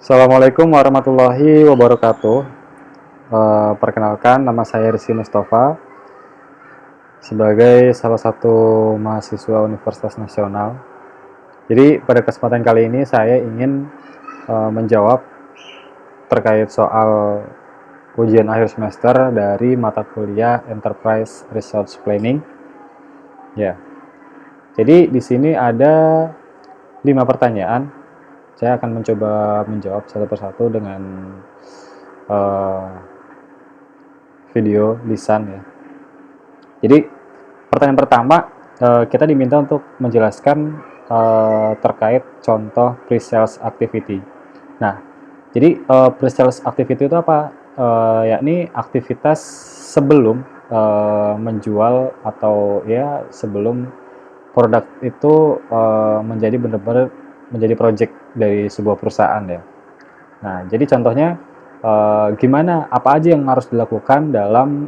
Assalamualaikum warahmatullahi wabarakatuh. Perkenalkan, nama saya Rizky Mustafa sebagai salah satu mahasiswa Universitas Nasional. Jadi pada kesempatan kali ini saya ingin menjawab terkait soal ujian akhir semester dari mata kuliah Enterprise Resource Planning. Ya, jadi di sini ada 5 pertanyaan. Saya akan mencoba menjawab satu persatu dengan uh, video lisan ya. Jadi pertanyaan pertama, kita diminta untuk menjelaskan terkait contoh pre-sales activity. Nah, jadi pre-sales activity itu apa? Yakni aktivitas sebelum menjual atau ya sebelum produk itu menjadi benar-benar menjadi project dari sebuah perusahaan ya. Nah, jadi contohnya gimana, apa aja yang harus dilakukan dalam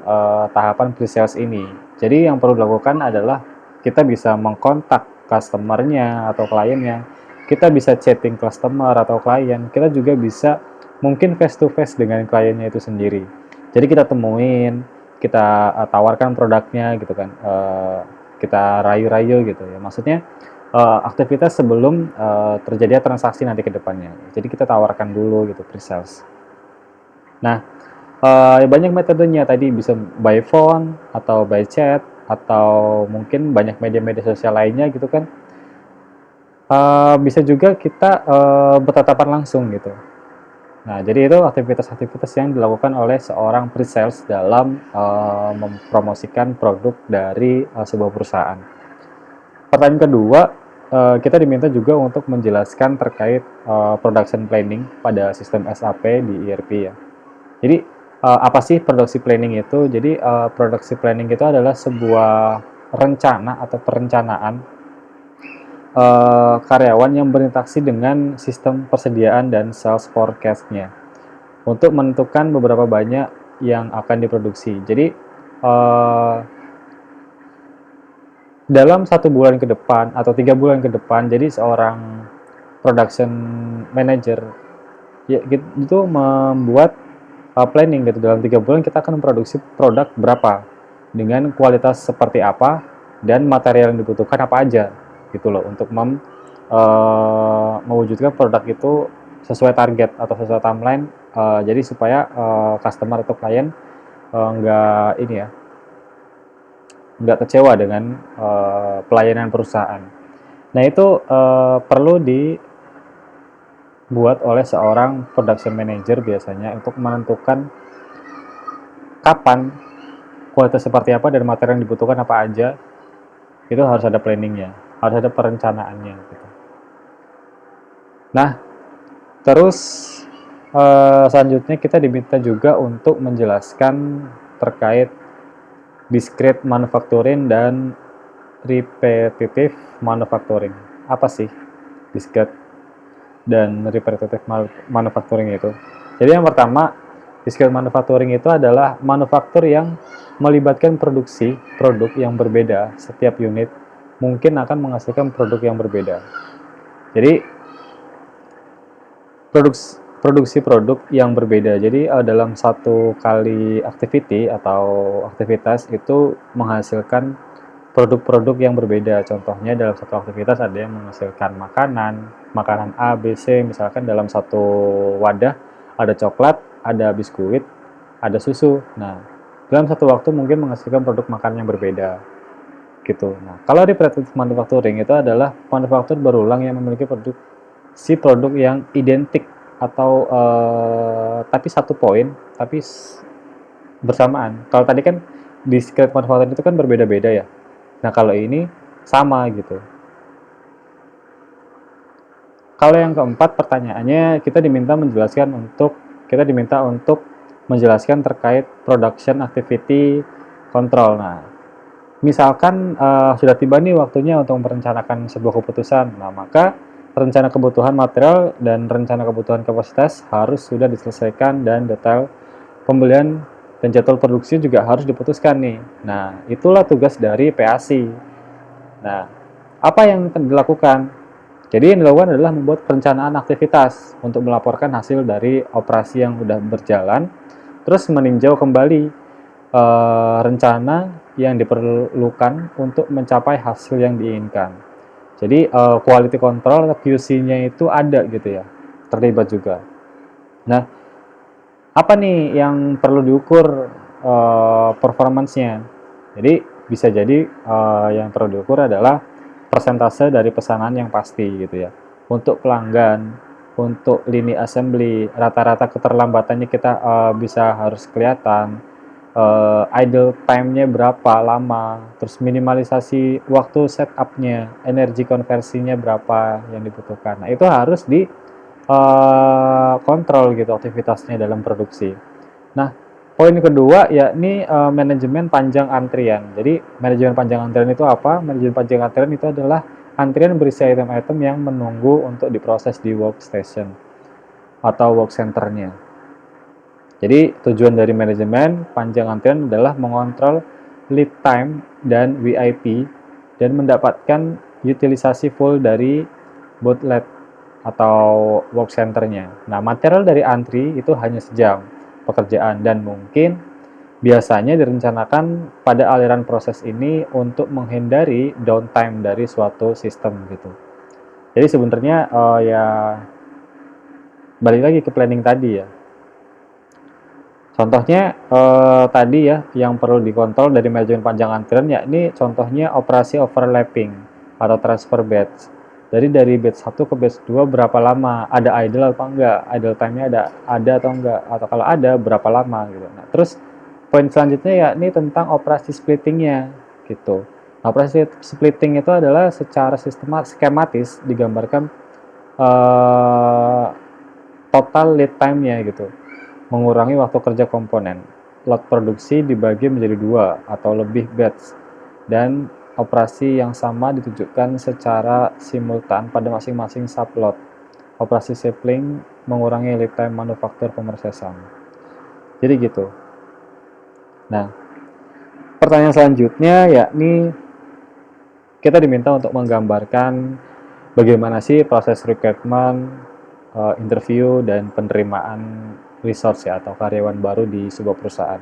tahapan pre-sales ini. Jadi yang perlu dilakukan adalah kita bisa mengkontak customer-nya atau kliennya, kita bisa chatting customer atau klien, kita juga bisa mungkin face to face dengan kliennya itu sendiri. Jadi kita temuin, kita tawarkan produknya gitu kan, kita rayu-rayu gitu ya. Maksudnya aktivitas sebelum terjadi transaksi nanti ke depannya. Jadi kita tawarkan dulu gitu pre-sales. Nah, banyak metodenya tadi, bisa by phone atau by chat atau mungkin banyak media-media sosial lainnya gitu kan. Bisa juga kita bertatapan langsung gitu. Nah, jadi itu aktivitas-aktivitas yang dilakukan oleh seorang pre-sales dalam mempromosikan produk dari sebuah perusahaan. Pertanyaan kedua, kita diminta juga untuk menjelaskan terkait production planning pada sistem SAP di ERP ya. Jadi apa sih produksi planning itu? Jadi produksi planning itu adalah sebuah rencana atau perencanaan karyawan yang berinteraksi dengan sistem persediaan dan sales forecast-nya untuk menentukan beberapa banyak yang akan diproduksi. Jadi dalam 1 bulan ke depan atau 3 bulan ke depan, jadi seorang production manager ya itu membuat planning gitu, dalam 3 bulan kita akan memproduksi produk berapa dengan kualitas seperti apa dan material yang dibutuhkan apa aja gitu loh, untuk mewujudkan produk itu sesuai target atau sesuai timeline, jadi supaya customer atau klien nggak ini ya, nggak kecewa dengan pelayanan perusahaan. Nah itu perlu dibuat oleh seorang production manager biasanya untuk menentukan kapan, kualitas seperti apa, dan materi yang dibutuhkan apa aja. Itu harus ada planningnya, harus ada perencanaannya gitu. Nah terus selanjutnya kita diminta juga untuk menjelaskan terkait discrete manufacturing dan repetitive manufacturing. Apa sih discrete dan repetitive manufacturing itu? Jadi yang pertama, discrete manufacturing itu adalah manufaktur yang melibatkan produksi produk yang berbeda. Setiap unit mungkin akan menghasilkan produk yang berbeda. Jadi produksi produk yang berbeda. Jadi dalam satu kali activity atau aktivitas itu menghasilkan produk-produk yang berbeda. Contohnya dalam satu aktivitas ada yang menghasilkan makanan A, B, C, misalkan dalam satu wadah ada coklat, ada biskuit, ada susu. Nah, dalam satu waktu mungkin menghasilkan produk makanan yang berbeda. Gitu. Nah, kalau repetitive manufacturing itu adalah manufaktur berulang yang memiliki produk yang identik atau tapi satu poin, tapi bersamaan. Kalau tadi kan discrete manufacturing itu kan berbeda-beda ya. Nah, kalau ini sama gitu. Kalau yang keempat pertanyaannya, kita diminta untuk menjelaskan terkait production activity control. Nah, misalkan sudah tiba nih waktunya untuk merencanakan sebuah keputusan. Nah, maka rencana kebutuhan material dan rencana kebutuhan kapasitas harus sudah diselesaikan, dan detail pembelian dan jadwal produksi juga harus diputuskan nih. Nah, itulah tugas dari PAC. Nah, apa yang akan dilakukan? Jadi yang dilakukan adalah membuat perencanaan aktivitas untuk melaporkan hasil dari operasi yang sudah berjalan, terus meninjau kembali rencana yang diperlukan untuk mencapai hasil yang diinginkan. Jadi quality control atau QC-nya itu ada gitu ya, terlibat juga. Nah, apa nih yang perlu diukur performance-nya? Jadi bisa jadi yang perlu diukur adalah persentase dari pesanan yang pasti gitu ya. Untuk pelanggan, untuk lini assembly, rata-rata keterlambatannya kita bisa harus kelihatan. Idle time-nya berapa lama, terus minimalisasi waktu setup-nya, energi konversinya berapa yang dibutuhkan. Nah, itu harus di kontrol gitu aktivitasnya dalam produksi. Nah, poin kedua yakni manajemen panjang antrian. Jadi, manajemen panjang antrian itu apa? Manajemen panjang antrian itu adalah antrian berisi item-item yang menunggu untuk diproses di workstation atau work center-nya. Jadi, tujuan dari manajemen panjang antrian adalah mengontrol lead time dan WIP dan mendapatkan utilisasi full dari bootlet atau work center-nya. Nah, material dari antri itu hanya sejam pekerjaan dan mungkin biasanya direncanakan pada aliran proses ini untuk menghindari downtime dari suatu sistem gitu. Jadi sebenarnya ya balik lagi ke planning tadi ya. Contohnya tadi ya yang perlu dikontrol dari manajemen panjang antrian yakni contohnya operasi overlapping atau transfer batch. Jadi dari batch 1 ke batch 2 berapa lama? Ada idle apa enggak? Idle time-nya ada atau enggak? Atau kalau ada berapa lama gitu. Nah, terus poin selanjutnya yakni tentang operasi splitting-nya gitu. Nah, operasi splitting itu adalah secara skematis digambarkan total lead time-nya gitu, mengurangi waktu kerja komponen. Lot produksi dibagi menjadi 2 atau lebih batch, dan operasi yang sama ditunjukkan secara simultan pada masing-masing sublot. Operasi sampling mengurangi lead time manufaktur pemrosesan. Jadi gitu. Nah, pertanyaan selanjutnya yakni kita diminta untuk menggambarkan bagaimana sih proses recruitment, interview, dan penerimaan resource ya atau karyawan baru di sebuah perusahaan.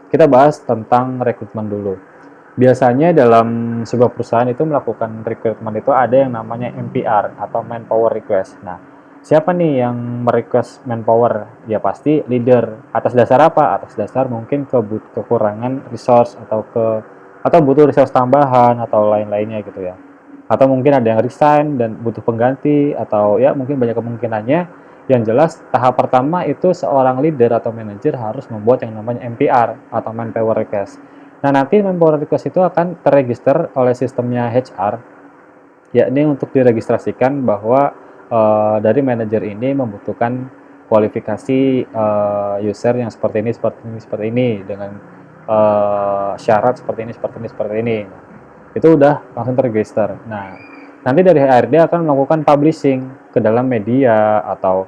Kita bahas tentang rekrutmen dulu. Biasanya dalam sebuah perusahaan itu melakukan rekrutmen itu ada yang namanya MPR atau manpower request. Nah, siapa nih yang merequest manpower? Ya pasti leader. Atas dasar apa? Atas dasar mungkin kekurangan resource atau butuh resource tambahan atau lain-lainnya gitu ya. Atau mungkin ada yang resign dan butuh pengganti, atau ya mungkin banyak kemungkinannya. Yang jelas tahap pertama itu seorang leader atau manajer harus membuat yang namanya MPR atau manpower request. Nah, nanti manpower request itu akan terregister oleh sistemnya HR, yakni untuk diregistrasikan bahwa dari manajer ini membutuhkan kualifikasi user yang seperti ini dengan syarat seperti ini. Itu udah langsung terregister. Nah, nanti dari HRD akan melakukan publishing ke dalam media atau